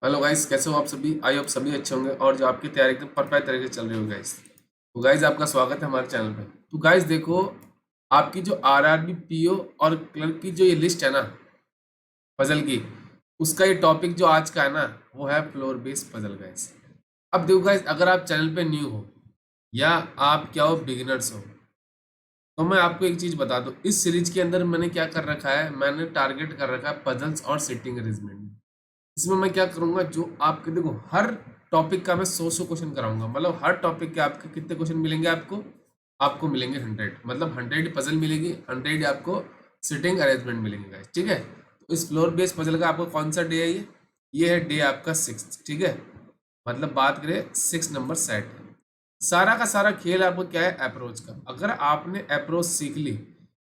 Hello guys, कैसे हो आप सभी। आई होप सभी अच्छे होंगे और जो आपकी तैयारी एकदम परफेक्ट तरीके से चल रही हो गाइस। तो गाइस आपका स्वागत है हमारे चैनल पे। तो गाइस देखो, आपकी जो आरआरबी पीओ और क्लर्क की जो ये लिस्ट है ना पजल की, उसका ये टॉपिक जो आज का है ना, वो है फ्लोर बेस्ड पजल गाइस। अब देखो गाइस, अगर आप चैनल पे न्यू हो या आप क्या हो बिगिनर्स हो, तो मैं आपको एक चीज बता दूं, इस सीरीज के अंदर मैंने क्या कर रखा है, मैंने टारगेट कर रखा है पजल्स और सिटिंग अरेंजमेंट। इसमें मैं क्या करूंगा, जो आपके देखो हर टॉपिक का मैं 100 क्वेश्चन कराऊंगा। मतलब हर टॉपिक के आपके कितने क्वेश्चन मिलेंगे आपको, आपको मिलेंगे 100। मतलब 100 पजल मिलेगी, 100 आपको सिटिंग अरेंजमेंट मिलेंगे guys, ठीक है। तो इस फ्लोर बेस्ड पजल का आपको कौन सा डे है, ये है डे आपका 6, ठीक है। मतलब बात करें 6 नंबर सेट है। सारा का सारा खेल आपको क्या है, अप्रोच का। अगर आपने अप्रोच सीख ली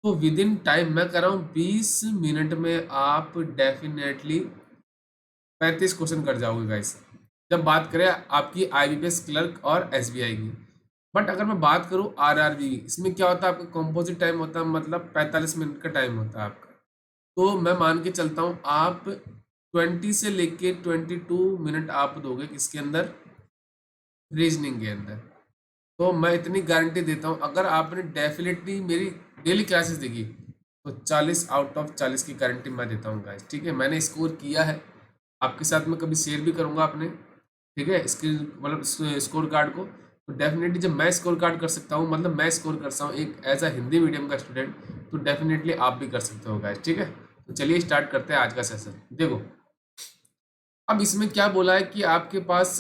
तो विद इन टाइम मैं कर रहा हूँ 20 मिनट में आप डेफिनेटली 35 क्वेश्चन कर जाओगे गाइस। जब बात करें आपकी आईबीपीएस क्लर्क और एसबीआई की। बट अगर मैं बात करूं आरआरबी की, इसमें क्या होता है, आपका कंपोजिट टाइम होता है, मतलब 45 मिनट का टाइम होता है आपका। तो मैं मान के चलता हूं आप 20 से लेके 22 मिनट आप दोगे किसके अंदर, रीजनिंग के अंदर। तो मैं इतनी गारंटी देता हूं, अगर आपने डेफिनेटली मेरी डेली क्लासेस देखी तो 40 आउट ऑफ 40 की गारंटी मैं देता हूँ गाइस, ठीक है। मैंने स्कोर किया है, आपके साथ में कभी शेयर भी करूंगा अपने, ठीक है, स्क्रीन मतलब स्कोर कार्ड को। तो डेफिनेटली जब मैं स्कोर कार्ड कर सकता हूँ, मतलब मैं स्कोर कर सकता हूँ एक एज अ हिंदी मीडियम का स्टूडेंट, तो डेफिनेटली आप भी कर सकते हो गाइस, ठीक है। तो चलिए स्टार्ट करते हैं आज का सेशन। देखो, अब इसमें क्या बोला है कि आपके पास,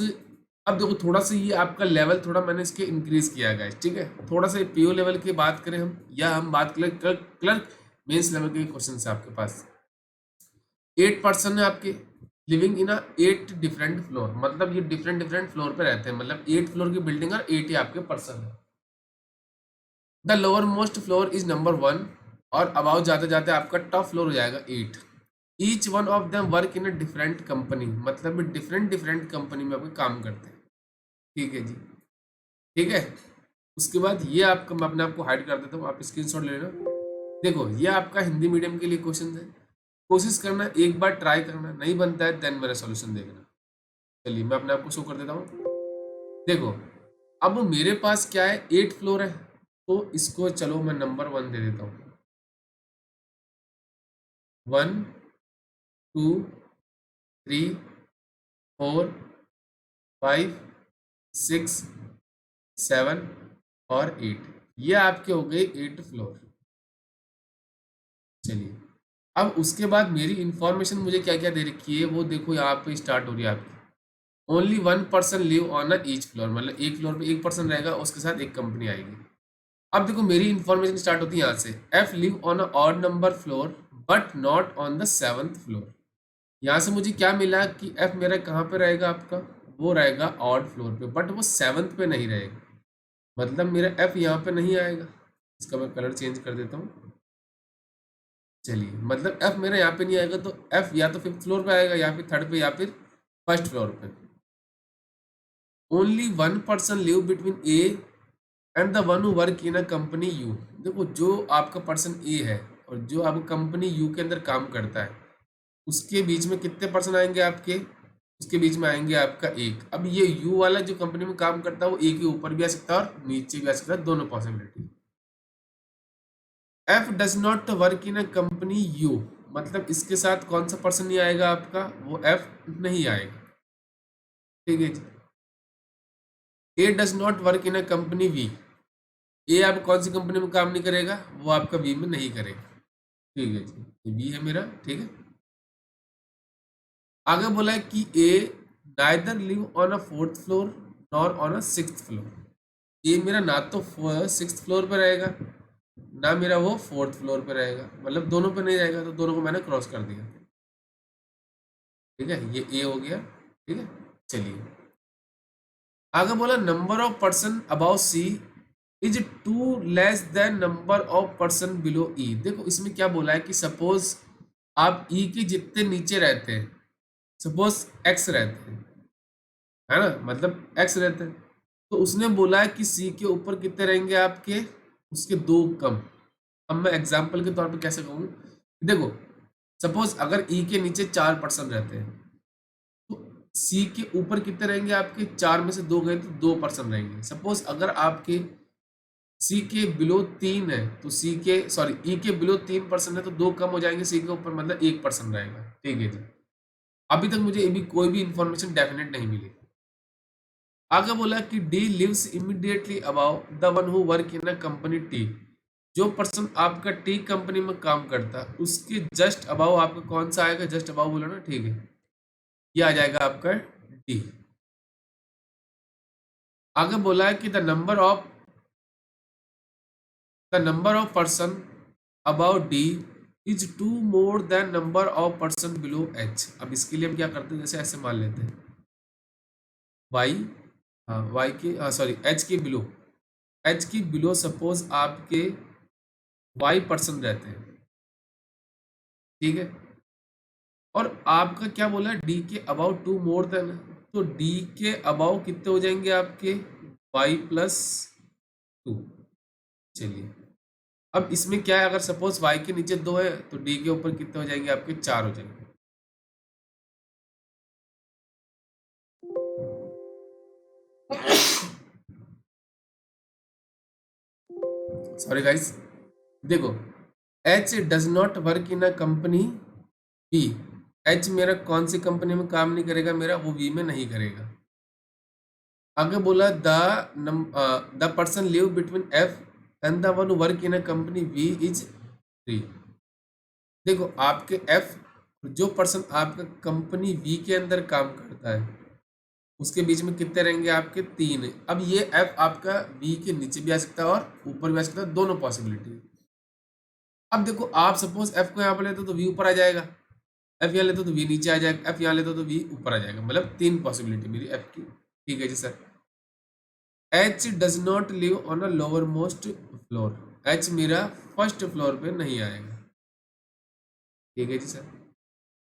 अब देखो थोड़ा सा ये आपका लेवल थोड़ा मैंने इसके इंक्रीज किया है गाइस, ठीक है। थोड़ा सा पीओ लेवल की बात करें हम, या हम बात करें क्लर्क क्लर्क मेंस लेवल के क्वेश्चन है आपके पास। 8 पर्सन है आपके लिविंग इन 8 डिफरेंट फ्लोर, मतलब ये डिफरेंट डिफरेंट फ्लोर पे रहते हैं, मतलब 8 फ्लोर की बिल्डिंग और 8 ही आपके पर्सन है। The lower most floor is number 1, और अबाउट जाते जाते आपका टॉप फ्लोर हो जाएगा 8। Each one of them work in a different company, मतलब डिफरेंट डिफरेंट कंपनी में आपके काम करते हैं, ठीक है जी, ठीक है। उसके बाद ये आपका, मैं अपने आप को हाइड कर देता हूँ, आप स्क्रीनशॉट ले लेना। देखो ये आपका हिंदी मीडियम के लिए क्वेश्चन है। कोशिश करना, एक बार ट्राई करना, नहीं बनता है देन मेरा सॉल्यूशन देखना। चलिए मैं अपने आप को शो कर देता हूँ। देखो, अब मेरे पास क्या है, 8 फ्लोर है, तो इसको चलो मैं नंबर 1 दे देता हूँ। 1 2 3 4 5 6 7 और 8, ये आपके हो गए 8 फ्लोर। चलिए, अब उसके बाद मेरी इंफॉर्मेशन मुझे क्या क्या दे रखी है वो देखो, यहाँ पे स्टार्ट हो रही है आपकी। Only 1 person live on a each floor, मतलब एक फ्लोर पे एक पर्सन रहेगा, उसके साथ एक कंपनी आएगी। अब देखो मेरी इंफॉर्मेशन स्टार्ट होती है यहाँ से। F live on a odd number floor but not on the 7th floor. यहाँ से मुझे क्या मिला कि एफ मेरा कहाँ पे रहेगा आपका, वो रहेगा ऑड फ्लोर पे, बट वो 7th पे नहीं रहेगा। मतलब मेरा एफ यहाँ पे नहीं आएगा। इसका मैं कलर चेंज कर देता हूँ। चलिए, मतलब एफ मेरा यहाँ पे नहीं आएगा, तो एफ या तो 5th फ्लोर पे आएगा, या फिर 3rd पे, या फिर 1st फ्लोर पे। Only 1 person live between A and the one who work in a company you. देखो जो आपका पर्सन ए है और जो आपका कंपनी यू के अंदर काम करता है, उसके बीच में कितने पर्सन आएंगे आपके, उसके बीच में आएंगे आपका एक। अब ये यू वाला जो कंपनी में काम करता है, वो ए के ऊपर भी आ सकता है और नीचे भी आ सकता है, दोनों possibility. F does not work in a company U, मतलब इसके साथ कौन सा पर्सन नहीं आएगा आपका, वो एफ नहीं आएगा, ठीक है जी। A does not work in a company V, A आप कौन सी कंपनी में काम नहीं करेगा, वो आपका बी में नहीं करेगा, ठीक है जी, ये बी है मेरा, ठीक है। आगे बोला है कि A neither live on a 4th floor nor on a 6th floor. A मेरा ना तो 6th फ्लोर पे रहेगा, ना मेरा वो 4th फ्लोर पे रहेगा, मतलब दोनों पे नहीं रहेगा, तो दोनों को मैंने क्रॉस कर दिया, ठीक है। ये ए हो गया, ठीक है। चलिए, आगे बोला number of person above C is two less than number of person below E. देखो इसमें क्या बोला है कि सपोज आप ई के जितने नीचे रहते हैं, सपोज एक्स रहते हैं, है ना, मतलब एक्स रहते हैं, तो उसने बोला है कि सी के ऊपर कितने रहेंगे आपके, उसके 2 कम। अब मैं एग्जाम्पल के तौर पे कैसे कहूँ, देखो सपोज अगर ई के नीचे 4 पर्सन रहते हैं, तो सी के ऊपर कितने रहेंगे आपके, 4 में से 2 गए तो 2% रहेंगे। सपोज अगर आपके सी के बिलो 3 है तो सी के सॉरी ई के बिलो 3% है तो 2 कम हो जाएंगे सी के ऊपर, मतलब 1% रहेगा। ठीक है जी। अभी तक मुझे अभी कोई भी इंफॉर्मेशन डेफिनेट नहीं मिली। आगे बोला कि D lives immediately above the one who work in a company T. जो पर्सन आपका टी कंपनी में काम करता है उसके जस्ट अबाउ आपका कौन सा आएगा, जस्ट अबाउ बोला ना, ठीक है, ये आ जाएगा आपका डी। आगे बोला है कि the number of person above D is 2 more than number of person below H. अब इसके लिए हम क्या करते हैं, जैसे ऐसे मान लेते हैं वाई, हाँ वाई के सॉरी एच के बिलो सपोज आपके वाई पर्सन रहते हैं, ठीक है, और आपका क्या बोला डी के अबाउ 2 मोर देन, तो डी के अबाउ कितने हो जाएंगे आपके वाई प्लस 2। चलिए अब इसमें क्या है, अगर सपोज वाई के नीचे 2 है तो डी के ऊपर कितने हो जाएंगे आपके 4 हो जाएंगे। सॉरी गाइस, देखो H does not work in a company B. H मेरा कौन सी कंपनी में काम नहीं करेगा, मेरा वो वी में नहीं करेगा। आगे बोला the person live between F and the one work in a company V is 3। देखो आपके एफ, जो पर्सन आपका कंपनी वी के अंदर काम करता है उसके बीच में कितने रहेंगे आपके 3। अब ये एफ आपका वी के नीचे भी आ सकता है और ऊपर भी आ सकता है, दोनों पॉसिबिलिटी। अब देखो आप सपोज एफ को यहाँ पर लेते तो वी ऊपर आ जाएगा, एफ यहाँ लेते तो वी नीचे आ जाएगा, एफ यहाँ लेते तो वी ऊपर आ जाएगा, मतलब 3 पॉसिबिलिटी मेरी एफ की। ठीक है जी sir. H does not live on a lower most floor. H मेरा फर्स्ट फ्लोर पे नहीं आएगा। ठीक है जी sir.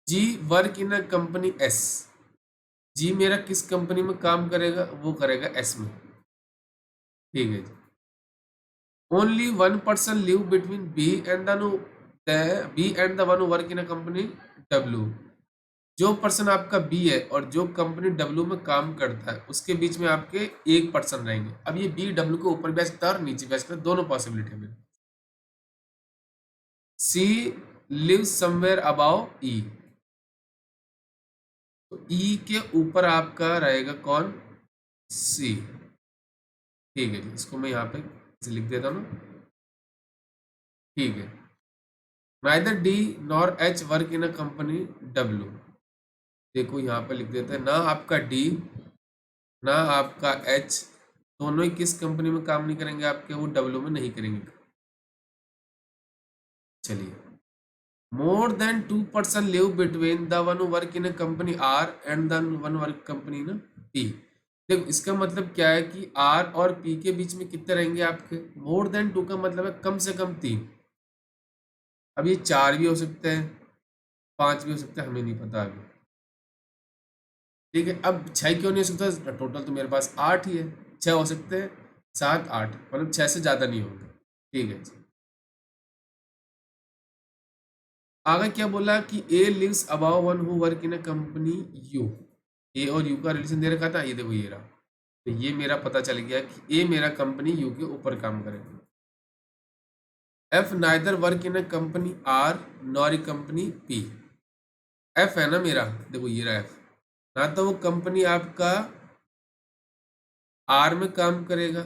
G work in a company S. G मेरा किस कंपनी में काम करेगा, वो करेगा एस में। ठीक है जी। Only one person live between B and the one work in a company W. जो पर्सन आपका बी है और जो कंपनी डब्ल्यू में काम करता है उसके बीच में आपके 1% रहेंगे। अब ये बी डब्ल्यू के ऊपर भी आ सकता है और नीचे भी आ सकता है, दोनों पॉसिबिलिटी में। सी लिव समवेयर अबाउ ई। तो ई के ऊपर आपका रहेगा कौन, सी। ठीक है जी, इसको मैं यहाँ पे इसे लिख देता हूँ। ठीक है। Neither D nor H work in a company W. देखो यहाँ पे लिख देते हैं, ना आपका डी ना आपका एच दोनों ही किस कंपनी में काम नहीं करेंगे आपके, वो डब्ल्यू में नहीं करेंगे। चलिए, more than 2% live between the one work in a company R and the one work company ना पी। देखो इसका मतलब क्या है कि आर और पी के बीच में कितने रहेंगे आपके, मोर देन 2 का मतलब है कम से कम 3। अब ये 4 भी हो सकते हैं, 5 भी हो सकते हैं, हमें नहीं पता अभी। ठीक है, अब 6 क्यों नहीं हो सकता, टोटल तो मेरे पास 8 ही है, 6 हो सकते हैं, 7 8, मतलब 6 से ज़्यादा नहीं होंगे। ठीक है जी। आगे क्या बोला कि A lives above one who work in a company U. A और यू का रिलेशन दे रखा था, ये देखो ये रहा। तो ये मेरा पता चल गया कि ए मेरा कंपनी यू के ऊपर काम करेगा। F neither work in a company R nor a company P. F है ना मेरा, देखो ये रहा एफ, ना तो वो कंपनी आपका आर में काम करेगा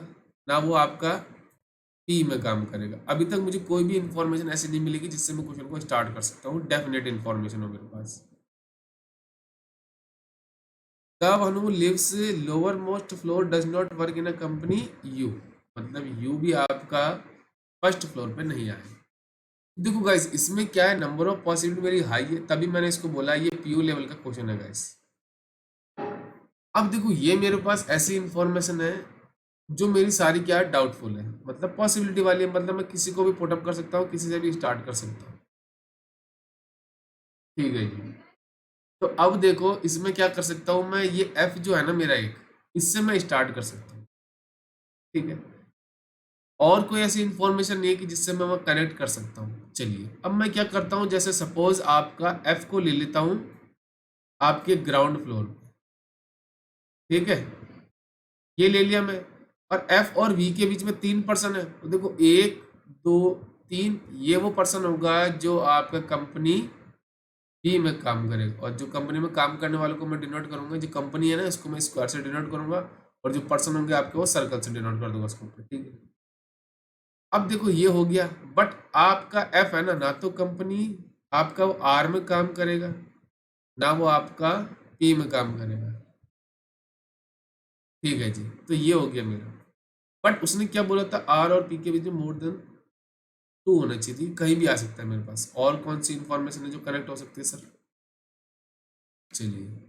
ना वो आपका पी में काम करेगा। अभी तक मुझे कोई भी इंफॉर्मेशन ऐसी नहीं मिलेगी जिससे मैं क्वेश्चन को स्टार्ट कर सकता हूँ, डेफिनेट इंफॉर्मेशन हो मेरे पास। The one who lives lower most floor does not work in a company U, मतलब यू भी आपका फर्स्ट फ्लोर पे नहीं आए। देखो गाइस इसमें क्या है, नंबर ऑफ पॉसिबिलिटी मेरी हाई है, तभी मैंने इसको बोला ये पीयू लेवल का क्वेश्चन है गाइस। अब देखो ये मेरे पास ऐसी इंफॉर्मेशन है जो मेरी सारी क्या है, डाउटफुल है, मतलब पॉसिबिलिटी वाली है, मतलब मैं किसी को भी पुटअप कर सकता हूँ, किसी से भी स्टार्ट कर सकता हूँ। ठीक है जी। तो अब देखो इसमें क्या कर सकता हूँ मैं, ये एफ जो है ना मेरा एक, इससे मैं स्टार्ट कर सकता हूँ। ठीक है, और कोई ऐसी इंफॉर्मेशन नहीं है कि जिससे मैं कनेक्ट कर सकता हूँ। चलिए अब मैं क्या करता हूँ, जैसे सपोज आपका एफ को ले लेता हूँ आपके ग्राउंड फ्लोर, ठीक है, ये ले लिया मैं। और एफ और वी के बीच में 3 पर्सन है, तो देखो 1 2 3, ये वो पर्सन होगा जो आपका कंपनी बी में काम करेगा। और जो कंपनी में काम करने वालों को मैं डिनोट करूंगा, जो कंपनी है ना इसको मैं स्क्वायर से डिनोट करूंगा, और जो पर्सन होंगे आपके वो सर्कल से डिनोट कर दूंगा उसको, ठीक है। अब देखो ये हो गया, बट आपका एफ है ना, ना तो कंपनी आपका वो आर में काम करेगा, ना वो आपका पी में काम करेगा, ठीक है जी। तो ये हो गया मेरा, बट उसने क्या बोला था, आर और पी के बीच में मोर देन 2 होना चाहिए थी, कहीं भी आ सकता है मेरे पास। और कौन सी इंफॉर्मेशन है जो कनेक्ट हो सकती है सर? चलिए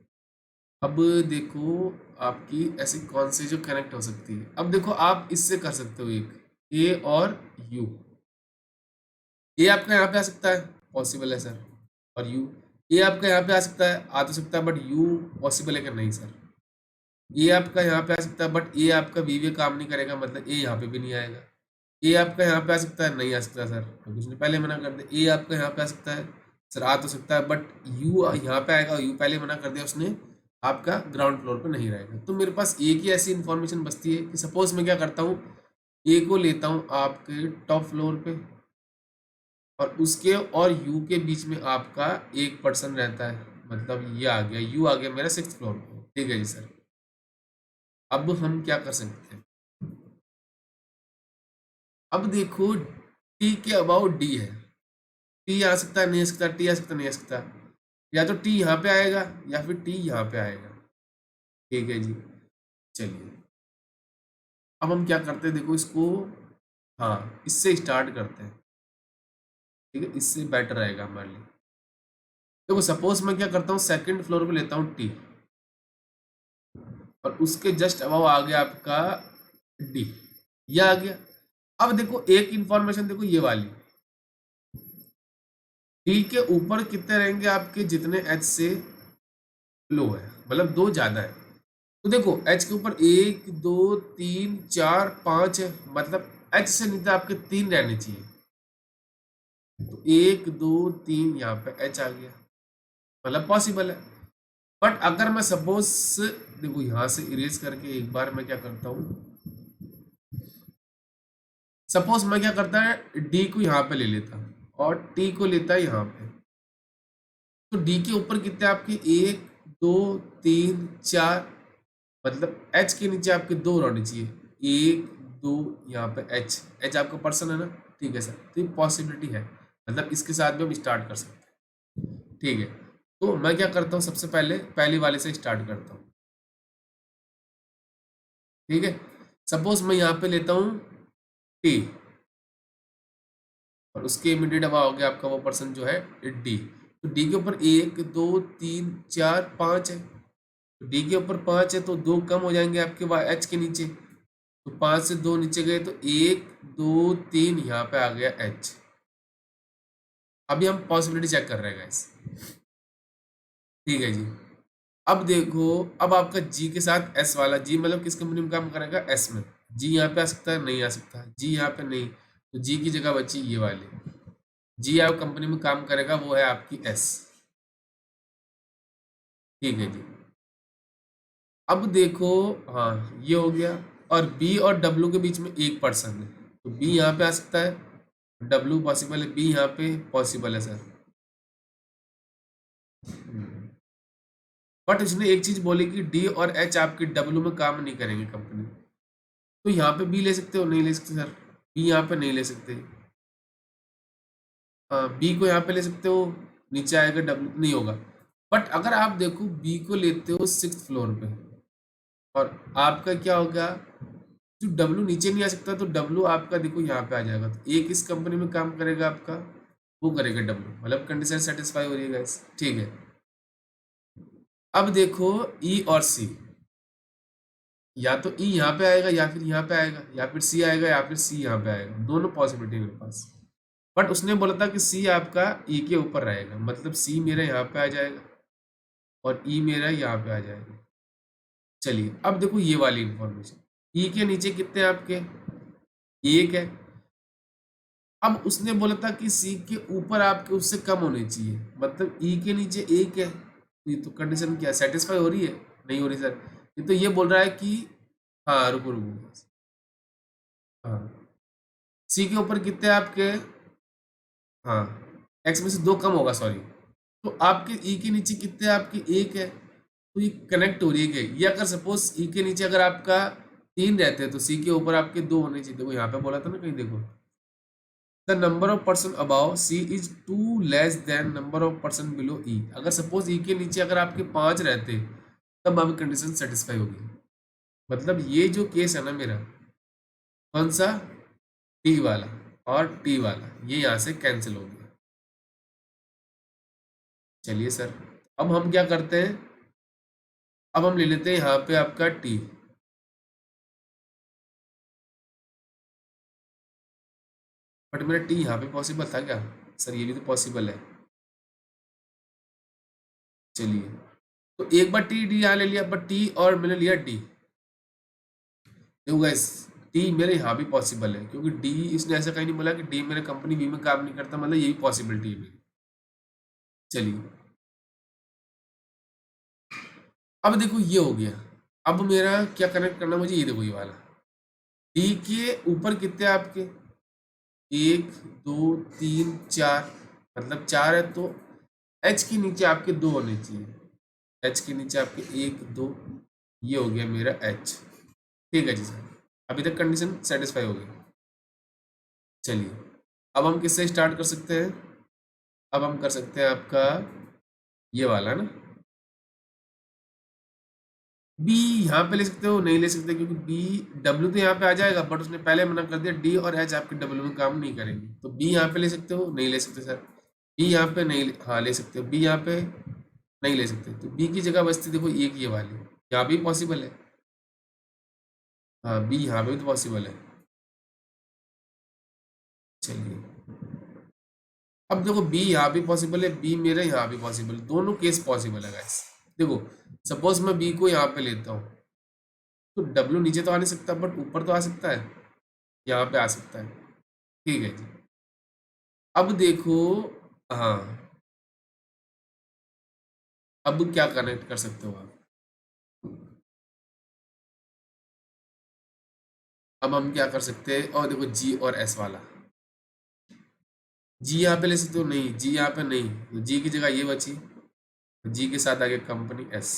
अब देखो आपकी ऐसी कौन सी जो कनेक्ट हो सकती है। अब देखो आप इससे कर सकते हो, एक ए और यू। ए आपका यहाँ पे आ सकता है, पॉसिबल है सर। और यू, ए आपका यहाँ पे आ सकता है, आ तो सकता है, बट यू पॉसिबल है कि नहीं सर? ए आपका यहाँ पे आ सकता है, बट ए आपका बी में काम नहीं करेगा, मतलब ए यहाँ पे भी नहीं आएगा। ए आपका यहाँ पे आ सकता है, नहीं आ सकता सर, क्योंकि उसने पहले मना कर दिया। ए आपका यहाँ पे आ सकता है सर, आ तो सकता है, बट यू यहाँ पे आएगा, यू पहले मना कर दिया उसने, आपका ग्राउंड फ्लोर पे नहीं रहेगा। तो मेरे पास एक ही ऐसी इन्फॉर्मेशन बचती है कि सपोज मैं क्या करता हूँ, ए को लेता हूँ आपके टॉप फ्लोर पे, और उसके और यू के बीच में आपका एक पर्सन रहता है, मतलब ये आ गया, यू आ गया मेरा 6th फ्लोर पे, ठीक है जी सर। अब हम क्या कर सकते हैं, अब देखो टी के अबाउट डी है, टी आ सकता है, नहीं आ सकता, टी आ सकता, नहीं आ सकता, या तो टी यहाँ पे आएगा या फिर टी यहाँ पे आएगा, ठीक है जी। चलिए अब हम क्या करते हैं, देखो इसको, हाँ इससे स्टार्ट करते हैं, ठीक है, इससे बेटर रहेगा हमारे लिए। देखो सपोज मैं क्या करता हूँ, सेकंड फ्लोर पे लेता हूँ टी, और उसके जस्ट अबव आ गया आपका डी, ये आ गया। अब देखो एक इंफॉर्मेशन देखो ये वाली, डी के ऊपर कितने रहेंगे आपके, जितने एच से लो है, मतलब 2 ज्यादा है। तो देखो एच के ऊपर 1 2 3 4 5 है, मतलब एच से नीचे आपके 3 रहने चाहिए। तो 1 2 3 यहाँ पे एच आ गया, मतलब पॉसिबल है। बट अगर मैं सपोज, देखो यहाँ से इरेज करके एक बार मैं क्या करता हूँ, सपोज मैं क्या करता है, डी को यहाँ पे ले लेता हूँ और टी को लेता है यहाँ पे। तो डी के ऊपर कितने आपके, 1 2 3 4, मतलब एच के नीचे आपके 2 रहने चाहिए, 1 2, यहाँ पे एच, एच आपका पर्सन है ना, ठीक है सर। तो ये पॉसिबिलिटी है, मतलब इसके साथ भी हम स्टार्ट कर सकते हैं, ठीक है। तो मैं क्या करता हूँ, सबसे पहले पहली वाले से स्टार्ट करता हूँ, ठीक है। सपोज मैं यहाँ पे लेता हूँ टी, और उसके इमीडिएट अब हो गया आपका वो पर्सन जो है डी। तो डी के ऊपर 1 2 3 4 5 है, तो डी के ऊपर 5 है, तो 2 कम हो जाएंगे आपके एच के नीचे, तो 5 से 2 नीचे गए, तो 1 2 3 यहाँ पे आ गया एच। अभी हम पॉसिबिलिटी चेक कर रहे हैं गाइस, ठीक है जी। अब देखो, अब आपका जी के साथ एस वाला, जी मतलब किस कंपनी में काम करेगा, एस में। जी यहाँ पे आ सकता है, नहीं आ सकता, जी यहाँ पे नहीं, तो जी की जगह बची ये वाली, जी आप कंपनी में काम करेगा वो है आपकी एस, ठीक है जी। अब देखो, हाँ ये हो गया, और बी और डब्ल्यू के बीच में एक पर्सन है, तो बी यहाँ पे आ सकता है, डब्ल्यू पॉसिबल है, बी यहाँ पे पॉसिबल है सर। बट उसने एक चीज बोली कि डी और एच आपके डब्ल्यू में काम नहीं करेंगे कंपनी, तो यहाँ पे बी ले सकते हो, नहीं ले सकते सर, बी यहाँ पे नहीं ले सकते। बी को यहाँ पे ले सकते हो, नीचे आएगा डब्ल्यू, नहीं होगा। बट अगर आप देखो बी को लेते हो 6th फ्लोर पे, और आपका क्या होगा, जो डब्ल्यू नीचे नहीं आ सकता, तो डब्ल्यू आपका देखो यहाँ पे आ जाएगा, तो एक इस कंपनी में काम करेगा आपका, वो करेगा डब्ल्यू, मतलब कंडीशन सेटिस्फाई हो रही है गाइस, ठीक है। अब देखो ई और सी, या तो ई यहाँ पे आएगा या फिर यहाँ पे आएगा, या फिर सी आएगा या फिर सी यहाँ पे आएगा, दोनों पॉसिबिलिटी मेरे पास। बट उसने बोला था कि सी आपका ई के ऊपर रहेगा, मतलब सी मेरा यहाँ पे आ जाएगा और ई मेरा यहाँ पे आ जाएगा। चलिए अब देखो ये वाली इंफॉर्मेशन, ई के नीचे कितने आपके, एक है। अब उसने बोला था कि सी के ऊपर आपके उससे कम होने चाहिए, मतलब ई के नीचे एक है, तो ये तो कंडीशन क्या सेटिस्फाई हो रही है, नहीं हो रही सर। ये तो ये बोल रहा है कि, हाँ रुको रुको, हाँ सी के ऊपर कितने आपके, हाँ एक्स में से दो कम होगा, सॉरी। तो आपके ई के नीचे कितने आपके एक है, तो ये कनेक्ट हो रही है क्या? ये अगर सपोज ई के नीचे अगर आपका तीन रहते हैं तो सी के ऊपर आपके दो होने चाहिए। देखो यहाँ पे बोला था ना कहीं, देखो the number of person above C is two less than number of person below E. अगर सपोज ई के नीचे अगर आपके पांच रहते तब आपकी कंडीशन सेटिस्फाई होगी। मतलब ये जो केस है ना मेरा, कौन सा, टी वाला और टी वाला, ये यहाँ से कैंसिल हो गया। चलिए सर, अब हम क्या करते हैं, अब हम ले लेते हैं यहाँ पे आपका टी। बट मेरा टी यहाँ पे पॉसिबल था क्या? सर ये भी तो पॉसिबल है। चलिए, तो एक बार टी डी यहाँ ले लिया, बट टी और मैंने लिया डी। देखो गाइस, डी मेरे यहाँ भी पॉसिबल है, क्योंकि डी इसने ऐसा कहीं नहीं बोला कि डी मेरे कंपनी बी में काम नहीं करता, मतलब ये भी पॉसिबिलिटी है मेरी। चलिए, अब देखो ये हो गया। अब मेरा क्या कनेक्ट करना मुझे, ये देखो ये वाला डी के ऊपर कितने आपके, एक दो तीन चार, मतलब चार है, तो एच के नीचे आपके दो होने चाहिए। एच के नीचे आपके एक दो, ये हो गया मेरा एच। ठीक है जी सर, अभी तक कंडीशन सेटिस्फाई हो गई। चलिए, अब हम किससे स्टार्ट कर सकते हैं, अब हम कर सकते हैं आपका ये वाला ना, बी यहाँ पे ले सकते हो, नहीं ले सकते क्योंकि बी, डब्ल्यू तो यहाँ पे आ जाएगा, बट उसने पहले मना कर दिया डी और एच आपके डब्ल्यू में काम नहीं करेंगे। तो बी यहाँ पे ले सकते हो, नहीं ले सकते सर। बी यहाँ पे नहीं हाँ ले सकते हो, बी यहाँ पे नहीं ले सकते, तो बी की जगह बचती देखो एक ये वाली, यहाँ भी पॉसिबल है। हाँ बी यहाँ पे भी तो पॉसिबल है। चलिए, अब देखो बी यहाँ भी पॉसिबल है, बी मेरे यहाँ भी पॉसिबल, दोनों केस पॉसिबल है गाइस। देखो सपोज मैं बी को यहाँ पे लेता हूँ, तो डब्ल्यू नीचे तो आ नहीं सकता, बट ऊपर तो आ सकता है, यहाँ पे आ सकता है। ठीक है जी, अब देखो, हाँ अब क्या कनेक्ट कर सकते हो आप, अब हम क्या कर सकते हैं, और देखो जी और एस वाला, जी यहाँ पे ले सकते हो, नहीं जी यहाँ पे नहीं, तो जी की जगह ये बची, जी के साथ आगे कंपनी एस,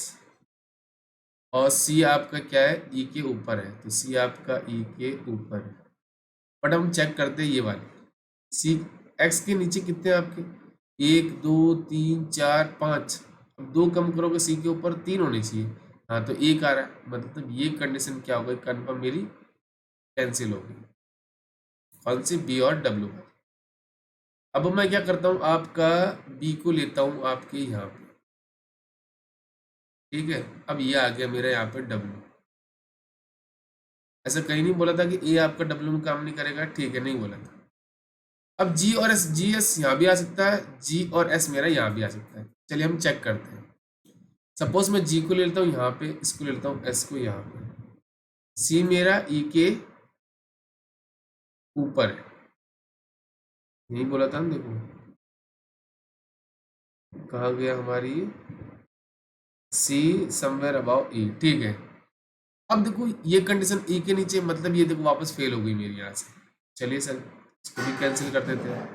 और सी आपका क्या है, ई के ऊपर है, तो सी आपका ई के ऊपर है। बट हम चेक करते हैं ये वाली सी, एक्स के नीचे कितने हैं आपके, एक दो तीन चार पाँच, अब दो कम करोगे सी के ऊपर तीन होने चाहिए। हाँ तो एक आ रहा है, मतलब ये कंडीशन क्या हो गई, कन्फर्म मेरी कैंसिल हो गई, कौन सी, बी और डब्ल्यू। अब मैं क्या करता हूँ, आपका बी को लेता हूँ आपके यहाँ पे, ठीक है। अब ये आ गया मेरा यहाँ पे डब्ल्यू, ऐसा कहीं नहीं बोला था कि ए आपका डब्ल्यू में काम नहीं करेगा, ठीक है, नहीं बोला था। अब जी और एस, जी एस यहाँ भी आ सकता है, जी और एस मेरा यहाँ भी आ सकता है। चलिए हम चेक करते हैं, सपोज मैं जी को ले लेता हूँ यहाँ पे, इसको ले लेता हूँ एस को यहाँ पे, सी मेरा ई के ऊपर है, यही बोला था ना, देखो कहाँ गया हमारी, सी समवेयर अबाउ ई, ठीक है। अब देखो ये कंडीशन ई के नीचे, मतलब ये देखो वापस फेल हो गई मेरी यहाँ से। चलिए सर, इसको भी कैंसिल कर देते हैं।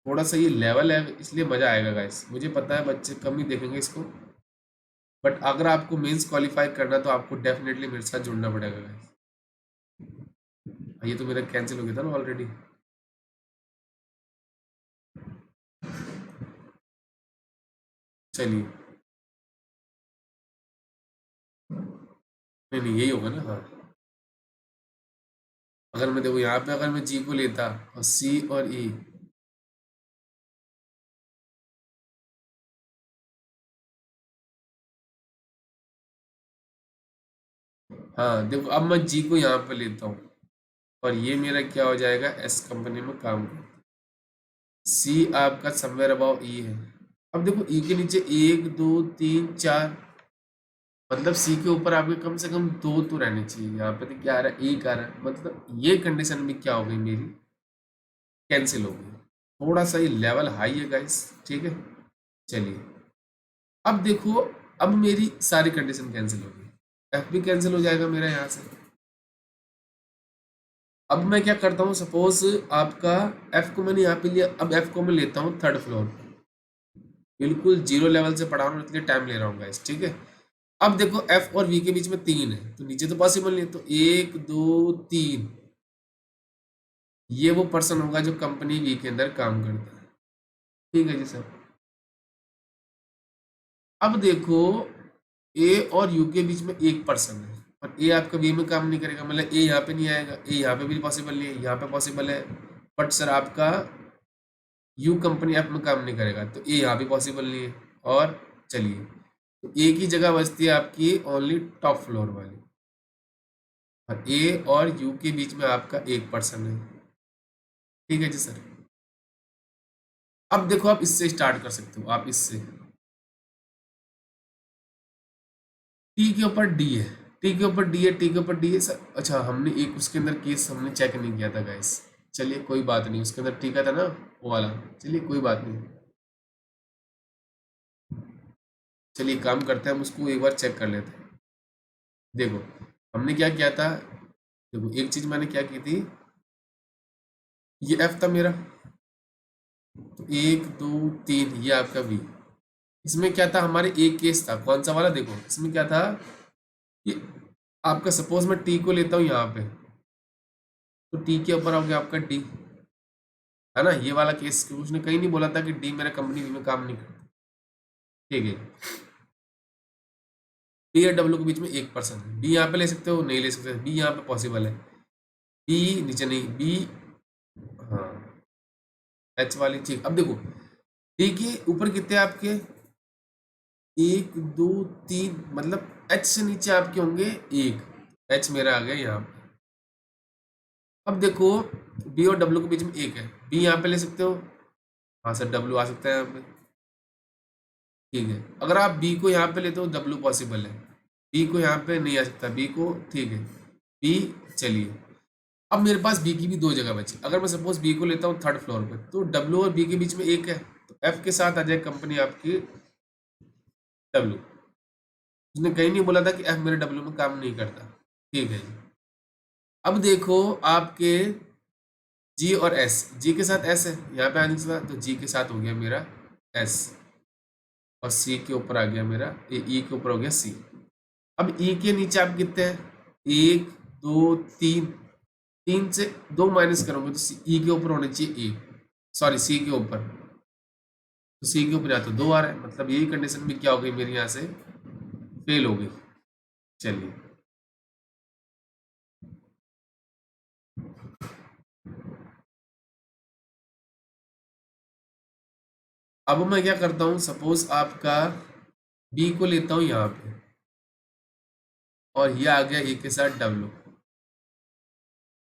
थोड़ा सा ये लेवल है इसलिए मजा आएगा गाइस, मुझे पता है बच्चे कम ही देखेंगे इसको, बट अगर आपको मेंस क्वालिफाई करना तो आपको डेफिनेटली मेरे साथ जुड़ना पड़ेगा गाइस। ये तो मेरा कैंसिल हो गया था ना ऑलरेडी। चलिए, नहीं नहीं यही होगा ना, हाँ। अगर मैं देखो यहाँ पे अगर मैं जी को लेता और सी और ई, हाँ देखो अब मैं जी को यहाँ पे लेता हूँ, और ये मेरा क्या हो जाएगा, एस कंपनी में काम कर, सी आपका समवेयर अबाउ ई है। अब देखो ई के नीचे एक दो तीन चार, मतलब सी के ऊपर आपके कम से कम दो तो रहने चाहिए, यहाँ पे तो क्या आ रहा है, एक आ रहा है, मतलब ये कंडीशन भी क्या हो गई मेरी, कैंसिल हो गई। थोड़ा सा ये लेवल हाई है गाइस, ठीक है। चलिए, अब देखो, अब मेरी सारी कंडीशन कैंसिल होगी, एफ भी कैंसिल हो जाएगा मेरा यहाँ से। अब मैं क्या करता हूँ, सपोज आपका एफ को मैंने यहाँ पे लिया, अब एफ को मैं लेता हूँ थर्ड फ्लोर, बिल्कुल जीरो लेवल से पढ़ा रहा हूँ इसलिए टाइम ले रहा हूँ गाइस, ठीक है। अब देखो एफ और वी के बीच में 3 है तो नीचे तो पॉसिबल नहीं है, तो 1 2 3 ये वो पर्सन होगा जो कंपनी वी के अंदर काम करता है, ठीक है जी सर। अब देखो ए और यू के बीच में एक पर्सन है, और ए आपका बी में काम नहीं करेगा, मतलब ए यहाँ पे नहीं आएगा, ए यहाँ पे भी पॉसिबल नहीं है, यहाँ पे पॉसिबल है, बट सर आपका यू कंपनी ऐप में काम नहीं करेगा, तो ए यहाँ भी पॉसिबल नहीं है। और चलिए, तो ए की जगह बचती है आपकी ओनली टॉप फ्लोर वाली, और ए और यू के बीच में आपका एक पर्सन है, ठीक है जी सर। अब देखो आप इससे स्टार्ट कर सकते हो, आप इससे टी के ऊपर डी है, टी के ऊपर डी है, टी के ऊपर डी है सर। अच्छा, हमने एक उसके अंदर केस हमने चेक नहीं किया था गाइस, चलिए कोई बात नहीं, उसके अंदर टी का था ना वो वाला, चलिए कोई बात नहीं। चलिए काम करते हैं, हम उसको एक बार चेक कर लेते हैं। देखो हमने क्या किया था, देखो एक चीज मैंने क्या की थी, ये एफ था मेरा, तो 1 2 3 ये आपका बी। इसमें क्या था, हमारे एक केस था, कौन सा वाला, देखो इसमें क्या था, ये आपका सपोज मैं टी को लेता हूँ यहाँ पे, तो टी के ऊपर हो गया आपका डी, है ना, ये वाला केस, उसने कहीं नहीं बोला था कि डी मेरा कंपनी में काम नहीं करता, ठीक है। डी और डब्ल्यू के बीच में एक पर्सन है, बी यहाँ पे ले सकते हो, नहीं ले सकते, बी यहाँ पे पॉसिबल है, बी नीचे नहीं, बी हाँ एच वाली, ठीक। अब देखो डी के ऊपर कितने आपके, 1 2 3, मतलब एच से नीचे आपके होंगे एक, एच मेरा आ गया यहाँ पे। अब देखो बी और डब्ल्यू के बीच में एक है, बी यहाँ पे ले सकते हो, हाँ सर डब्ल्यू आ सकता है यहाँ पे, ठीक है। अगर आप बी को यहाँ पे लेते हो डब्ल्यू पॉसिबल है, बी को यहाँ पे नहीं आ सकता, बी को, ठीक है, बी, चलिए। अब मेरे पास बी की भी दो जगह बची, अगर मैं सपोज बी को लेता हूँ थर्ड फ्लोर पे, तो डब्ल्यू और बी के बीच में एक है, तो एफ के साथ आ जाए कंपनी आपकी डब्ल्यू, उसने कहीं नहीं बोला था कि एफ मेरे डब्ल्यू में काम नहीं करता, ठीक है जी। अब देखो आपके जी और एस, जी के साथ एस है, यहाँ पे आने के बाद तो जी के साथ हो गया मेरा एस, और सी के ऊपर आ गया मेरा ई के ऊपर हो गया सी। अब ई के नीचे आप कितने हैं, 1 2 3, 3 से 2 माइनस करोगे तो ई के ऊपर होने चाहिए एक, सॉरी सी के ऊपर, तो सी के ऊपर या तो 2 आ रहा है, मतलब यही कंडीशन भी क्या हो गई मेरी यहाँ से फेल हो गई। चलिए अब मैं क्या करता हूँ, सपोज आपका बी को लेता हूँ यहाँ पे, और ये आ गया ए के साथ डब्ल्यू,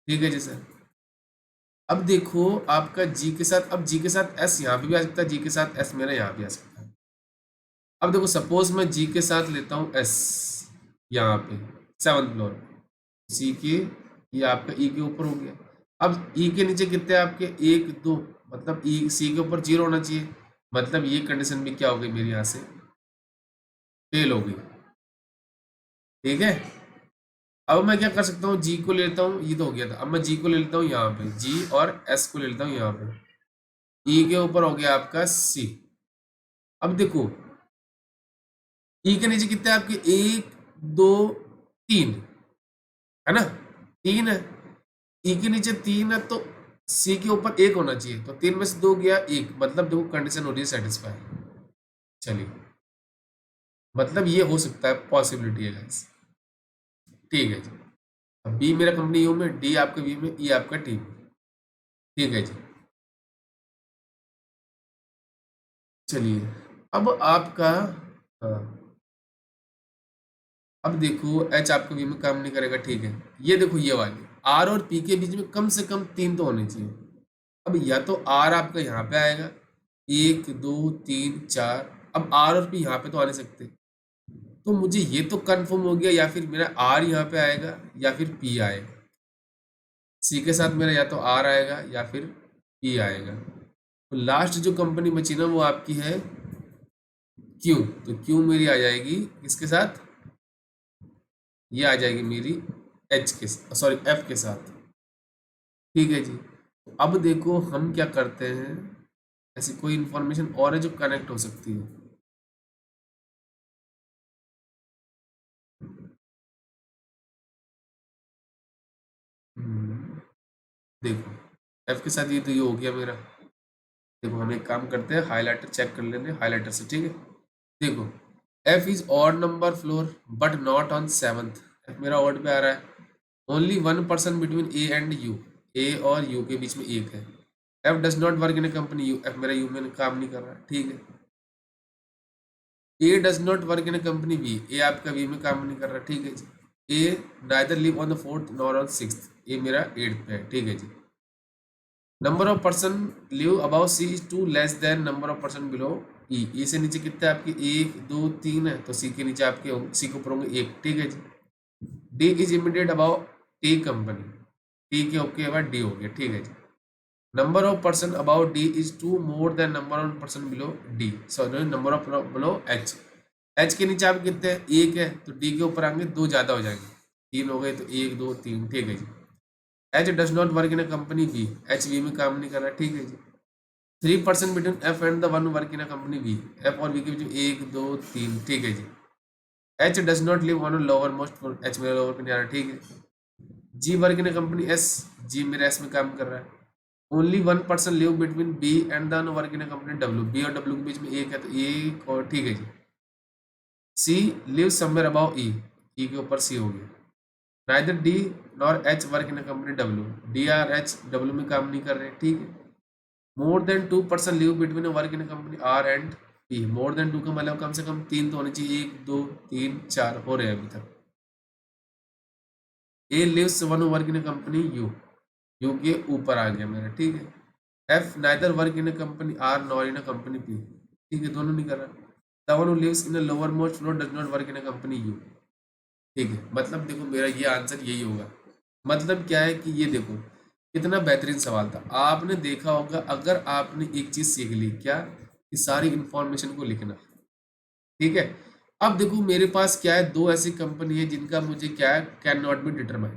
ठीक है जी सर। अब देखो आपका जी के साथ, अब जी के साथ एस यहाँ पे भी आ सकता है, जी के साथ एस मेरा यहाँ भी आ सकता है। अब देखो सपोज मैं जी के साथ लेता हूँ एस यहाँ पे 7th फ्लोर, सी के, ये आपका ई के ऊपर हो गया। अब ई के नीचे कितने आपके, 1 2, मतलब ई सी के ऊपर 0 होना चाहिए, मतलब ये कंडीशन भी क्या हो गई मेरी यहाँ से फेल हो गई, ठीक है। अब मैं क्या कर सकता हूँ, जी को ले लेता हूँ, ये तो हो गया था, अब मैं जी को ले लेता हूँ यहाँ पे, जी और एस को ले लेता हूँ यहाँ पे, ई के ऊपर हो गया आपका सी। अब देखो ई के नीचे कितने आपके, 1 2 3, है ना, 3 है, ई के नीचे 3 है, तो सी के ऊपर एक होना चाहिए, तो 3 में से 2 गया एक, मतलब देखो कंडीशन हो रही है सेटिस्फाई। चलिए, मतलब ये हो सकता है, पॉसिबिलिटी है गाइस, ठीक है जी। अब बी मेरा कंपनी यू में, डी आपका बी में, ई आपका टी में, ठीक है जी। चलिए अब आपका, हाँ, अब देखो एच आपका वी में काम नहीं करेगा, ठीक है। ये देखो ये वाली आर और पी के बीच में कम से कम 3 तो होने चाहिए। अब या तो आर आपका यहाँ पे आएगा, 1 2 3 4, अब आर और पी यहाँ पे तो आ नहीं सकते, तो मुझे ये तो कंफर्म हो गया, या फिर मेरा आर यहाँ पे आएगा या फिर पी आएगा, सी के साथ मेरा या तो आर आएगा या फिर पी आएगा। तो लास्ट जो कंपनी बची ना वो आपकी है क्यू, तो क्यू मेरी आ जाएगी किसके साथ, ये आ जाएगी मेरी एच के, सॉरी एफ के साथ। ठीक है जी। तो अब देखो हम क्या करते हैं, ऐसी कोई इंफॉर्मेशन और है जो कनेक्ट हो सकती है। हम्म, देखो एफ के साथ ये हो गया मेरा। देखो हम एक काम करते हैं, हाईलाइटर चेक कर लेते हैं हाईलाइटर से, ठीक है। देखो F is odd number floor but not on seventh, F मेरा ऑड पे आ रहा है। Only one person between A and U, A और यू के बीच में एक है। F does not work in a company U, F मेरा यू में काम नहीं कर रहा है, ठीक है। A does not work in a company B, A आपका बी में काम नहीं कर रहा, ठीक है जी। A neither live on the fourth nor on sixth, A मेरा एट्थ पे है, ठीक है जी। Number of person live above C is two less than number of person below E, E से नीचे कितने आपके एक दो तीन है, तो सी के नीचे आपके सी के ऊपर होंगे एक, ठीक है जी। D is immediate above T company, T के ओके बाद डी हो गया, ठीक है जी। Number of person about D is two more than number of person below D, sorry number of below H, H के नीचे आप कितने हैं एक है, तो डी के ऊपर आएंगे दो ज्यादा हो जाएंगे, तीन हो गए तो एक दो तीन, ठीक है जी। H does not work in a company B, H B में काम नहीं कर रहा, ठीक है जी। Three person between F and the one work in a company B, F और बी के बीच में एक दो तीन, ठीक है जी। H does not live on lower most floor, H मेरा लोअर पे नहीं आ रहा, ठीक है। G work in a company S, G मेरा एस में काम कर रहा है। Only one person live between B and the work in a company W, B और डब्ल्यू के बीच में एक है तो एक और, ठीक है जी। C live somewhere above E, E के ऊपर सी हो गया। Neither D nor H work in a company W, D or H W में काम नहीं कर रहे, ठीक है। More than two person live between work in company R and P, more than two का मतलब कम से कम तीन तो होने चाहिए, एक दो तीन चार हो रहे हैं अभी तक। A lives one work in company U, U के ऊपर आ गया मेरा, ठीक है। F neither work in company R nor in company P, ठीक है दोनों नहीं कर रहा। The one who lives in lower most floor does not work in company U, ठीक है। मतलब देखो मेरा ये आंसर यही होगा। मतलब क्या है कि ये देखो कितना बेहतरीन सवाल था। आपने देखा होगा अगर आपने एक चीज सीख ली क्या, कि सारी इंफॉर्मेशन को लिखना, ठीक है। अब देखो मेरे पास क्या है, दो ऐसी कंपनी है जिनका मुझे क्या है कैन नॉट बी डिटरमाइन,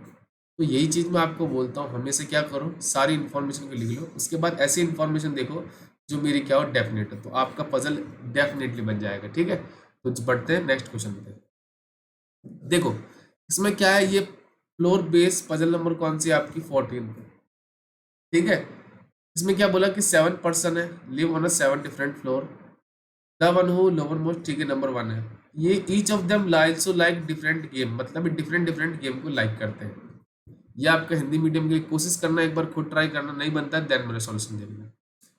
तो यही चीज मैं आपको बोलता हूँ हमेशा क्या करो, सारी इंफॉर्मेशन को लिख लो, उसके बाद ऐसी इंफॉर्मेशन देखो जो मेरी क्या हो डेफिनेट है, तो आपका पजल डेफिनेटली बन जाएगा, ठीक है। तो बढ़ते हैं नेक्स्ट क्वेश्चन पे। देखो इसमें क्या है, ये फ्लोर बेस पजल नंबर कौन सी है आपकी 14, ठीक है। इसमें क्या बोला कि सेवन पर्सन है live on a seven different floor, the one who lower most, ठीक है नंबर वन है। ये each of them likes like different game, मतलब डिफरेंट डिफरेंट गेम को लाइक करते हैं। ये आपका हिंदी मीडियम के लिए कोशिश करना, एक बार खुद ट्राई करना, नहीं बनता है देन मेरे सॉल्यूशन देखना,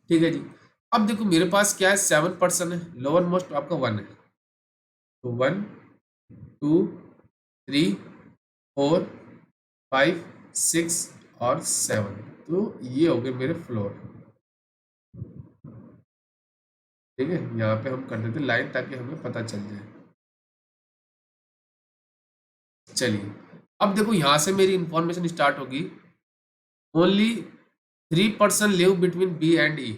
ठीक है जी। अब देखो मेरे पास क्या है, सेवन पर्सन है, लोअर मोस्ट आपका वन है, तो one two three four five six और सेवन, तो ये हो गए मेरे फ्लोर, ठीक है। यहाँ पे हम कर देते लाइन ताकि हमें पता चल जाए। चलिए अब देखो यहाँ से मेरी इंफॉर्मेशन स्टार्ट होगी। Only three person live between B and E,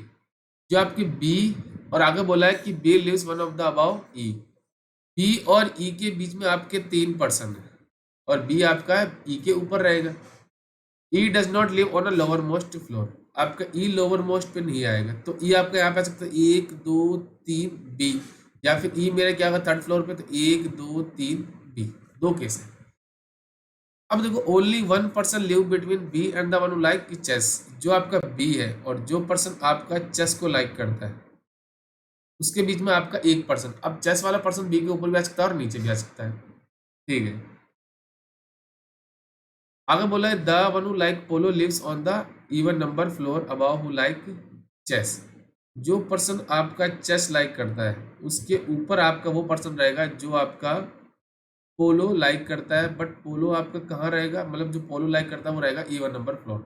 जो आपकी बी और आगे बोला है कि B lives one of the above E, B और ई के बीच में आपके तीन पर्सन है और बी आपका ई के ऊपर रहेगा। E does not live on a lower most floor, आपका ई लोअर मोस्ट पे नहीं आएगा, तो ई आपका यहाँ पे आ सकता है एक दो तीन बी, या फिर ई मेरा क्या होगा थर्ड फ्लोर पे, तो एक दो तीन बी, दो केस है। अब देखो only one person live between B and the one like chess, जो आपका बी है और जो पर्सन आपका चेस को लाइक करता है उसके बीच में आपका एक पर्सन, अब चेस वाला पर्सन बी के ऊपर भी आ सकता है और नीचे भी आ सकता है, ठीक है। आगे बोला है the one who like polo lives on the even number floor above who like chess, जो पर्सन आपका चेस लाइक करता है उसके ऊपर आपका वो पर्सन रहेगा जो आपका पोलो लाइक करता है, बट पोलो आपका कहाँ रहेगा, मतलब जो पोलो लाइक करता है वो रहेगा even number floor.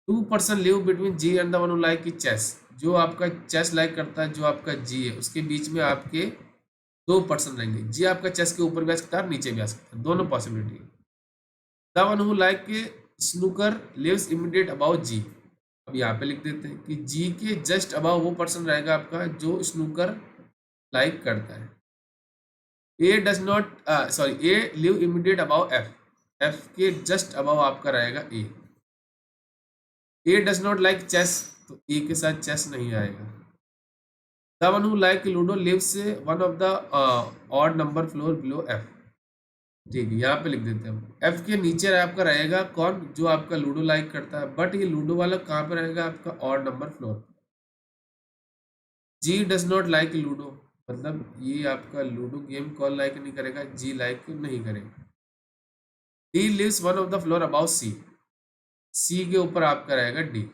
Two person live between G and the one who like chess, जो आपका चेस लाइक करता है जो आपका जी है उसके बीच में आपके दो पर्सन रहेंगे, जी आपका चेस के ऊपर भी आ सकता है और नीचे भी आ सकता है, दोनों पॉसिबिलिटी है। The one who like snooker lives immediate above G, अब यहाँ पे लिख देते हैं कि जी के जस्ट अबाउ वो पर्सन रहेगा आपका जो स्नूकर लाइक करता है। A does not sorry A live immediate above F, F के जस्ट अबाउ आपका रहेगा A. A does not like chess, तो ए के साथ चेस नहीं आएगा। The one who like ludo lives one of the odd number floor below F. ठीक है, यहाँ पे लिख देते हैं हम। एफ के नीचे आपका रहेगा कौन, जो आपका लूडो लाइक करता है, बट ये लूडो वाला कहाँ पे रहेगा आपका odd number floor. G does not like ludo, मतलब ये आपका लूडो गेम कौन लाइक नहीं करेगा, जी लाइक नहीं करेगा। D lives one of the floor about C, C के ऊपर आपका रहेगा D.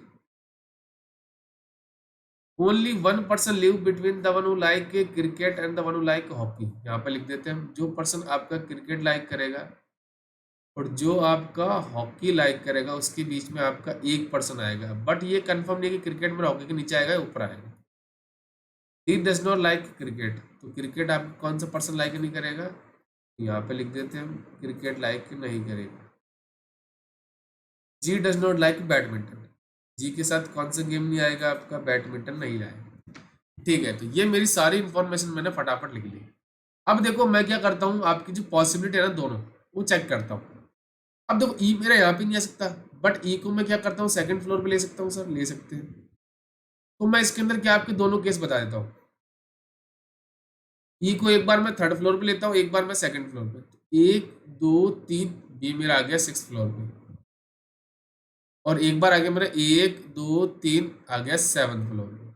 Only one person live between the one who like cricket and the one who like hockey. यहाँ पे लिख देते हैं हम, जो पर्सन आपका क्रिकेट लाइक करेगा और जो आपका हॉकी लाइक करेगा उसके बीच में आपका एक पर्सन आएगा, बट ये कंफर्म नहीं कि क्रिकेट में हॉकी के नीचे आएगा या ऊपर आएगा। He does not like cricket, तो क्रिकेट आप कौन सा पर्सन लाइक नहीं करेगा, यहाँ पे लिख देते हैं हम, क्रिकेट लाइक नहीं करेगा। जी डज नॉट लाइक बैडमिंटन, जी के साथ कौन सा गेम नहीं आएगा आपका, बैडमिंटन नहीं आएगा। ठीक है, तो ये मेरी सारी इंफॉर्मेशन मैंने फटाफट लिख ली। अब देखो मैं क्या करता हूँ, आपकी जो पॉसिबिलिटी है ना दोनों, वो चेक करता हूँ। अब देखो ई मेरा यहाँ पे नहीं आ सकता, बट ई को मैं क्या करता हूँ सेकंड फ्लोर पे ले सकता हूँ, सर ले सकते हैं। तो मैं इसके अंदर क्या आपके दोनों केस बता देता हूँ। ई को एक बार मैं थर्ड फ्लोर पे लेता हूँ, एक बार मैं सेकंड फ्लोर पे। तो 1 2 3 बी मेरा आ गया 6th फ्लोर पे, और एक बार आ गया मेरा 1 2 3 आ गया 7th फ्लोर पे।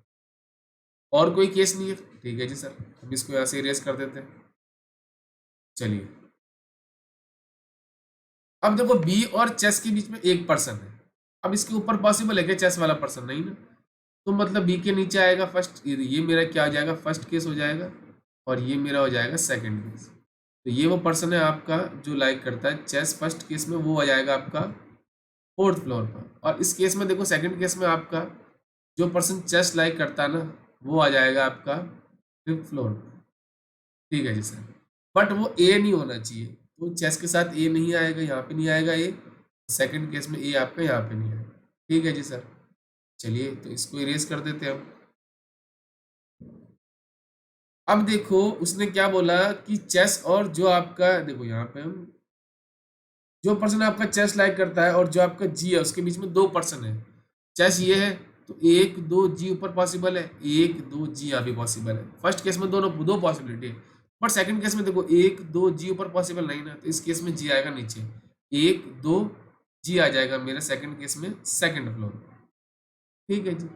और कोई केस नहीं है, ठीक है जी सर, हम इसको यहाँ से इरेज कर देते हैं। चलिए अब देखो बी और चेस के बीच में एक पर्सन है। अब इसके ऊपर पॉसिबल है कि चेस वाला पर्सन नहीं ना, तो मतलब बी के नीचे आएगा फर्स्ट, ये मेरा क्या हो जाएगा, फर्स्ट केस हो जाएगा, और ये मेरा हो जाएगा सेकंड केस। तो ये वो पर्सन है आपका जो लाइक करता है चेस फर्स्ट केस में, वो आ जाएगा आपका 4th फ्लोर पर। और इस केस में देखो सेकंड केस में आपका जो पर्सन चेस लाइक करता है ना, वो आ जाएगा आपका 5th फ्लोर पर। ठीक है जी सर, बट वो ए नहीं होना चाहिए, तो चेस के साथ ए नहीं आएगा, यहाँ पे नहीं आएगा ए, सेकंड केस में ए आपका यहाँ पे नहीं आएगा। ठीक है जी सर, चलिए तो इसको इरेज कर देते हैं हम। अब देखो उसने क्या बोला कि चेस और जो आपका, देखो यहाँ पे हम, जो पर्सन आपका चेस लाइक करता है और जो आपका जी है उसके बीच में दो पर्सन है। चेस ये है तो 1 2 जी ऊपर पॉसिबल है, 1 2 जी यहाँ भी पॉसिबल है। फर्स्ट केस में दोनों दो पॉसिबिलिटी है, बट सेकंड केस में देखो 1 2 जी ऊपर पॉसिबल नहीं ना, तो इस केस में जी आएगा नीचे, 1 2 जी आ जाएगा मेरा सेकंड केस में सेकंड फ्लोर। ठीक है जी।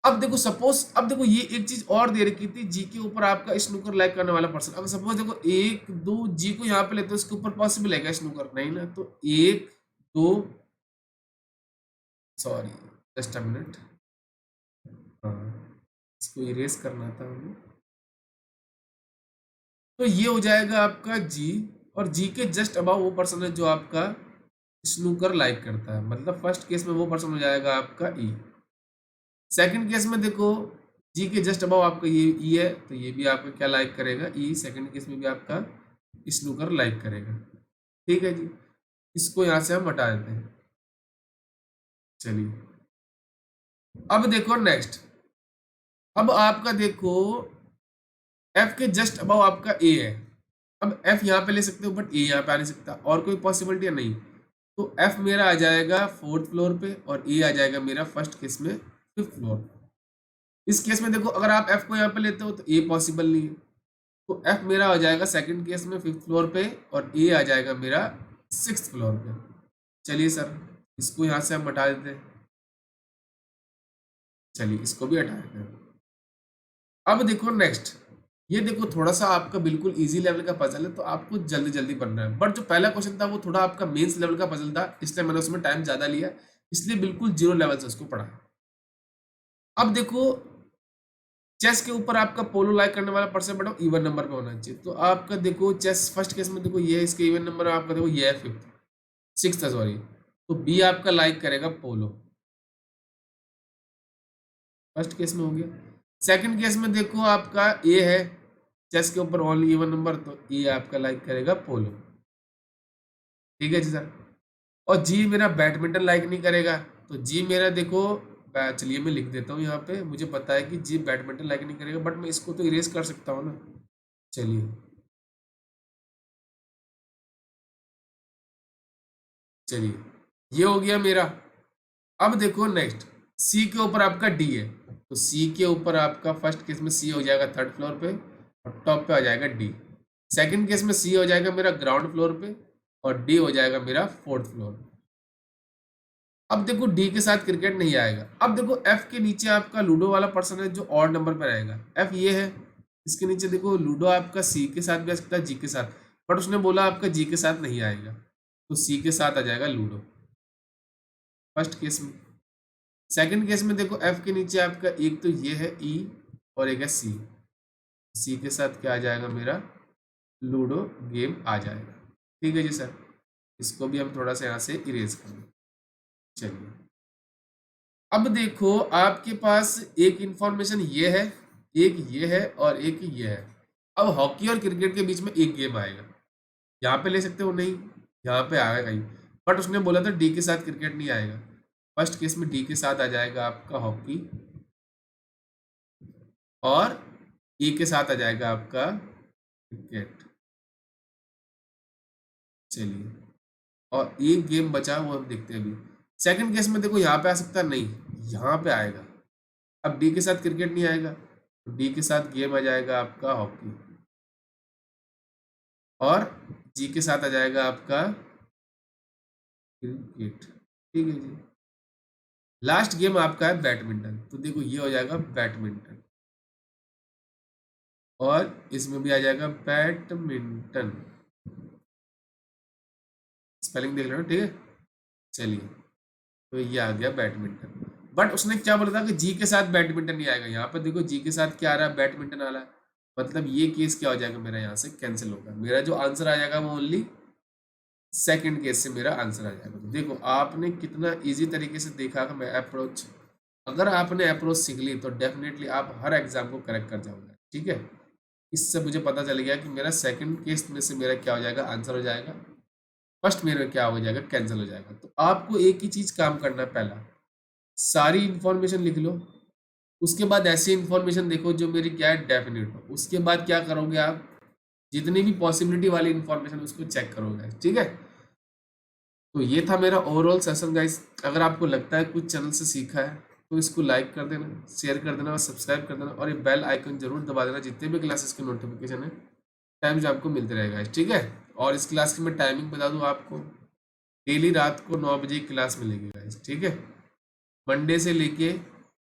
अब देखो सपोज, अब देखो ये एक चीज और दे रखी थी, जी के ऊपर आपका स्नूकर लाइक करने वाला पर्सन। अब सपोज देखो 1 2 जी को यहाँ पे लेते हो, इसके ऊपर पॉसिबल है क्या स्नूकर, नहीं ना, तो 1 2 सॉरी जस्ट अ मिनट, हाँ इसको इरेज करना था हमें। तो ये हो जाएगा आपका जी, और जी के जस्ट अबाव वो पर्सन है जो आपका स्नूकर लाइक करता है, मतलब फर्स्ट केस में वो पर्सन हो जाएगा आपका ई। सेकंड केस में देखो जी के जस्ट अबाव आपका ये ई है, तो ये भी आपका क्या लाइक करेगा, ई। सेकंड केस में भी आपका स्नूकर लाइक करेगा। ठीक है जी, इसको यहां से हम हटा देते हैं। चलिए अब देखो नेक्स्ट, अब आपका देखो एफ के जस्ट अबाव आपका ए है। अब एफ यहाँ पे ले सकते हो, बट ए यहाँ पे आ नहीं सकता, और कोई पॉसिबिलिटी है नहीं, तो एफ मेरा आ जाएगा 4th फ्लोर पे और ए आ जाएगा मेरा फर्स्ट केस में 5th फ्लोर पे। इस केस में देखो अगर आप एफ को यहाँ पे लेते हो तो ए पॉसिबल नहीं है, तो एफ मेरा हो जाएगा सेकंड केस में 5th फ्लोर पे और ए आ जाएगा मेरा 6th फ्लोर पे। चलिए सर इसको यहाँ से हम हटा देते हैं, चलिए इसको भी हटा देते हैं। अब देखो नेक्स्ट, ये देखो थोड़ा सा आपका बिल्कुल इजी लेवल का पजल है, तो आपको जल्दी जल्दी बनना है, बट जो पहला क्वेश्चन था वो थोड़ा आपका मेंस लेवल का पजल था, इसलिए मैंने उसमें टाइम ज्यादा लिया, इसलिए बिल्कुल 0 लेवल से उसको पढ़ा। अब देखो चेस के ऊपर आपका पोलो लाइक करने वाला पर्सन बड़ा इवन नंबर पे होना चाहिए, तो आपका देखो चेस फर्स्ट केस में देखो ये है, इसके इवन नंबर आपका देखो ये है 6th सॉरी, तो बी आपका लाइक करेगा पोलो, फर्स्ट केस में हो गया। सेकंड केस में देखो आपका ए है चेस के ऊपर ओनली इवन नंबर, तो ए आपका लाइक करेगा पोलो। ठीक है जी सर, और जी मेरा बैडमिंटन लाइक नहीं करेगा, तो जी मेरा देखो चलिए मैं लिख देता हूँ यहाँ पे, मुझे पता है कि जी बैडमिंटन लाइक नहीं करेगा, बट मैं इसको तो इरेज कर सकता हूँ ना। चलिए चलिए, ये हो गया मेरा। अब देखो नेक्स्ट, सी के ऊपर आपका डी है, तो सी के ऊपर आपका फर्स्ट केस में सी हो जाएगा थर्ड फ्लोर पे और टॉप पे आ जाएगा डी। सेकंड केस में सी हो जाएगा मेरा ग्राउंड फ्लोर पे और डी हो जाएगा मेरा फोर्थ फ्लोर। अब देखो डी के साथ क्रिकेट नहीं आएगा। अब देखो एफ के नीचे आपका लूडो वाला पर्सन है जो ऑड नंबर पर रहेगा, एफ ये है। इसके नीचे देखो लूडो आपका सी के साथ भी आ सकता है, जी के साथ, बट उसने बोला आपका जी के साथ नहीं आएगा, तो सी के साथ आ जाएगा लूडो फर्स्ट केस में। सेकंड केस में देखो एफ के नीचे आपका एक तो ये है ई और एक है सी, सी के साथ क्या आ जाएगा मेरा लूडो गेम आ जाएगा। ठीक है जी सर, इसको भी हम थोड़ा सा यहाँ से इरेज कर लें। चलिए अब देखो आपके पास एक इंफॉर्मेशन ये है, एक ये है और एक ये है। अब हॉकी और क्रिकेट के बीच में एक गेम आएगा, यहाँ पे ले सकते हो नहीं, यहाँ पे आएगा ही, बट उसने बोला था डी के साथ क्रिकेट नहीं आएगा। फर्स्ट केस में डी के साथ आ जाएगा आपका हॉकी और ई के साथ आ जाएगा आपका क्रिकेट। चलिए और एक गेम बचा वो हम देखते हैं अभी। सेकंड केस में देखो यहाँ पे आ सकता नहीं, यहाँ पे आएगा। अब डी के साथ क्रिकेट नहीं आएगा, तो डी के साथ गेम आ जाएगा आपका हॉकी और जी के साथ आ जाएगा आपका क्रिकेट। ठीक है जी, लास्ट गेम आपका है बैडमिंटन, तो देखो ये हो जाएगा बैडमिंटन और इसमें भी आ जाएगा बैडमिंटन, स्पेलिंग देख लो ठीक है। चलिए तो ये आ गया बैडमिंटन, बट उसने क्या बोला था कि जी के साथ बैडमिंटन नहीं आएगा। यहाँ पर देखो जी के साथ क्या आ रहा है, बैडमिंटन आ रहा है, मतलब ये केस क्या हो जाएगा मेरा यहाँ से कैंसिल होगा। मेरा जो आंसर आ जाएगा वो ओनली सेकंड केस से मेरा आंसर आ जाएगा। तो देखो आपने कितना इजी तरीके से देखा कि मैं अप्रोच, अगर आपने अप्रोच सीख ली तो डेफिनेटली आप हर एग्जाम को करेक्ट कर जाओगे। ठीक है, इससे मुझे पता चल गया कि मेरा सेकंड केस में से मेरा क्या हो जाएगा आंसर हो जाएगा, फर्स्ट मेरा क्या हो जाएगा कैंसिल हो जाएगा। तो आपको एक ही चीज काम करना है, पहला सारी इंफॉर्मेशन लिख लो, उसके बाद ऐसी इंफॉर्मेशन देखो जो मेरी क्या है डेफिनेट हो, उसके बाद क्या करोगे आप जितनी भी पॉसिबिलिटी वाली इंफॉर्मेशन उसको चेक करोगे। ठीक है, तो ये था मेरा ओवरऑल सेशन गाइस। अगर आपको लगता है कुछ चैनल से सीखा है तो इसको लाइक कर देना, शेयर कर देना और सब्सक्राइब कर देना और ये बेल आइकन जरूर दबा देना, जितने भी क्लासेस के नोटिफिकेशन है टाइम जो आपको मिलते रहेगा। ठीक है, और इस क्लास की मैं टाइमिंग बता दूं आपको, डेली रात को 9 बजे क्लास मिलेगी गाइस। ठीक है, मंडे से लेके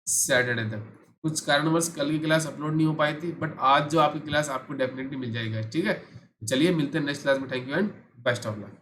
सैटरडे तक। कुछ कारणवश कल की क्लास अपलोड नहीं हो पाई थी, बट आज जो आपकी क्लास आपको डेफिनेटली मिल जाएगा। ठीक है, चलिए मिलते हैं नेक्स्ट क्लास में। Thank you and best of luck.